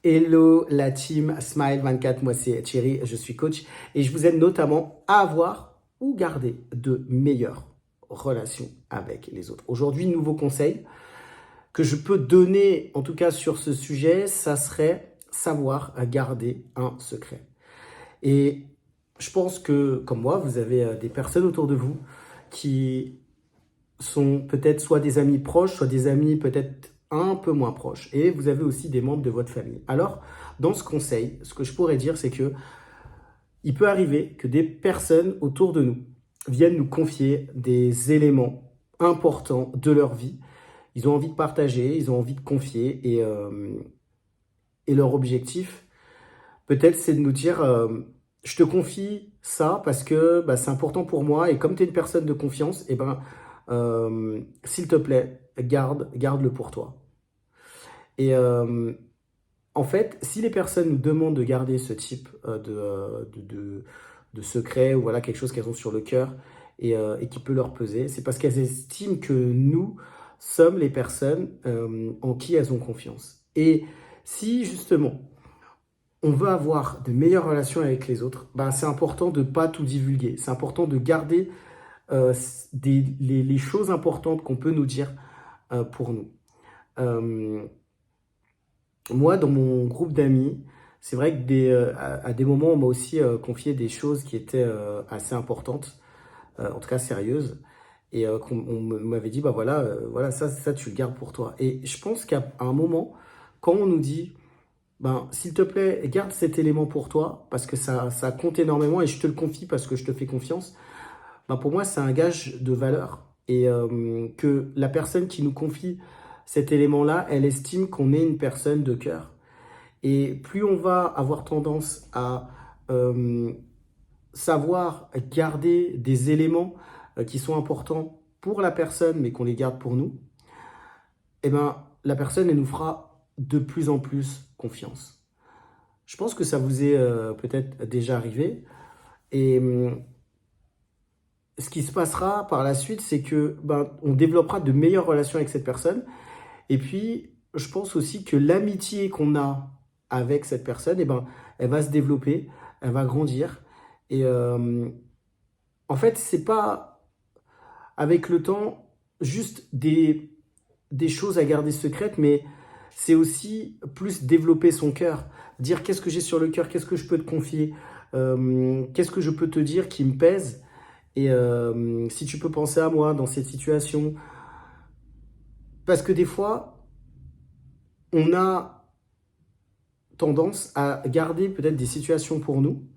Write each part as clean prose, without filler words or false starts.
Hello la team Smile 24, moi c'est Thierry, je suis coach et je vous aide notamment à avoir ou garder de meilleures relations avec les autres. Aujourd'hui, nouveau conseil que je peux donner en tout cas sur ce sujet, ça serait savoir garder un secret. Et je pense que comme moi, vous avez des personnes autour de vous qui sont peut-être soit des amis proches, soit des amis peut-être un peu moins proches. Et vous avez aussi des membres de votre famille. Alors, dans ce conseil, ce que je pourrais dire, c'est que il peut arriver que des personnes autour de nous viennent nous confier des éléments importants de leur vie. Ils ont envie de partager, ils ont envie de confier. Et leur objectif, peut-être, c'est de nous dire je te confie ça parce que c'est important pour moi. Et comme tu es une personne de confiance, s'il te plaît, garde-le pour toi. Et en fait, si les personnes nous demandent de garder ce type de secret ou voilà, quelque chose qu'elles ont sur le cœur et qui peut leur peser, c'est parce qu'elles estiment que nous sommes les personnes en qui elles ont confiance. Et si justement on veut avoir de meilleures relations avec les autres, c'est important de ne pas tout divulguer. C'est important de garder les choses importantes qu'on peut nous dire pour nous. Moi, dans mon groupe d'amis, c'est vrai que à des moments, on m'a aussi confié des choses qui étaient assez importantes, en tout cas sérieuses, et on m'avait dit, voilà, ça, tu le gardes pour toi. Et je pense qu'à un moment, quand on nous dit, s'il te plaît, garde cet élément pour toi, parce que ça compte énormément, et je te le confie parce que je te fais confiance, pour moi, c'est un gage de valeur. Et que la personne qui nous confie cet élément-là, elle estime qu'on est une personne de cœur. Et plus on va avoir tendance à savoir garder des éléments qui sont importants pour la personne, mais qu'on les garde pour nous, la personne, elle nous fera de plus en plus confiance. Je pense que ça vous est peut-être déjà arrivé. Et ce qui se passera par la suite, c'est que on développera de meilleures relations avec cette personne. Et puis, je pense aussi que l'amitié qu'on a avec cette personne, elle va se développer, elle va grandir. Et en fait, c'est pas avec le temps juste des choses à garder secrètes, mais c'est aussi plus développer son cœur. Dire qu'est-ce que j'ai sur le cœur, qu'est-ce que je peux te confier, qu'est-ce que je peux te dire qui me pèse. Et si tu peux penser à moi dans cette situation. Parce que des fois, on a tendance à garder peut-être des situations pour nous.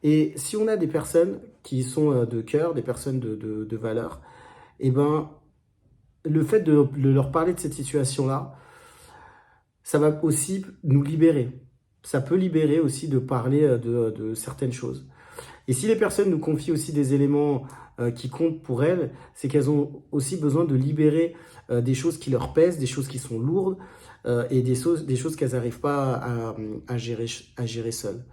Et si on a des personnes qui sont de cœur, des personnes de valeur, le fait de leur parler de cette situation-là, ça va aussi nous libérer. Ça peut libérer aussi de parler de certaines choses. Et si les personnes nous confient aussi des éléments qui comptent pour elles, c'est qu'elles ont aussi besoin de libérer des choses qui leur pèsent, des choses qui sont lourdes et des choses qu'elles n'arrivent pas à gérer seules.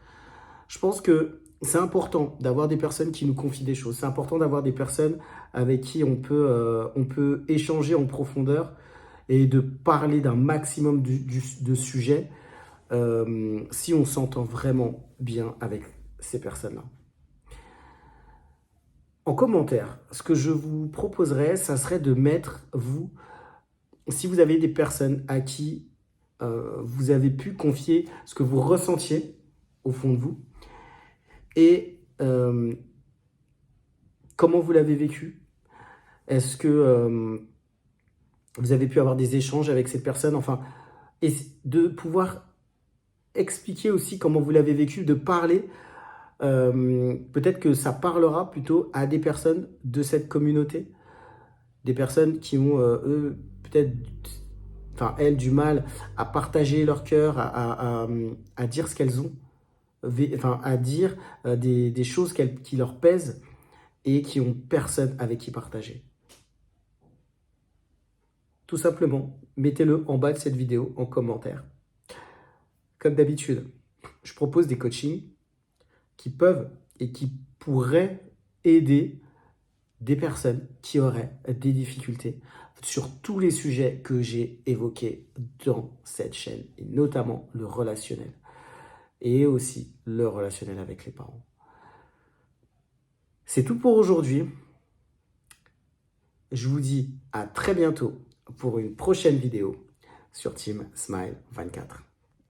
Je pense que c'est important d'avoir des personnes qui nous confient des choses. C'est important d'avoir des personnes avec qui on peut échanger en profondeur et de parler d'un maximum de sujets si on s'entend vraiment bien avec ces personnes-là. En commentaire, ce que je vous proposerais, ça serait de mettre, si vous avez des personnes à qui vous avez pu confier ce que vous ressentiez au fond de vous, et comment vous l'avez vécu. Est-ce que vous avez pu avoir des échanges avec cette personne, et de pouvoir expliquer aussi comment vous l'avez vécu, de parler. Peut-être que ça parlera plutôt à des personnes de cette communauté, des personnes qui ont, eux, peut-être, elles, du mal à partager leur cœur, à dire ce qu'elles ont, à dire des choses qui leur pèsent et qui ont personne avec qui partager. Tout simplement, mettez-le en bas de cette vidéo en commentaire. Comme d'habitude, je propose des coachings qui peuvent et qui pourraient aider des personnes qui auraient des difficultés. sur tous les sujets que j'ai évoqués dans cette chaîne, et notamment le relationnel, et aussi le relationnel avec les parents. C'est tout pour aujourd'hui. Je vous dis à très bientôt pour une prochaine vidéo sur Team Smile 24.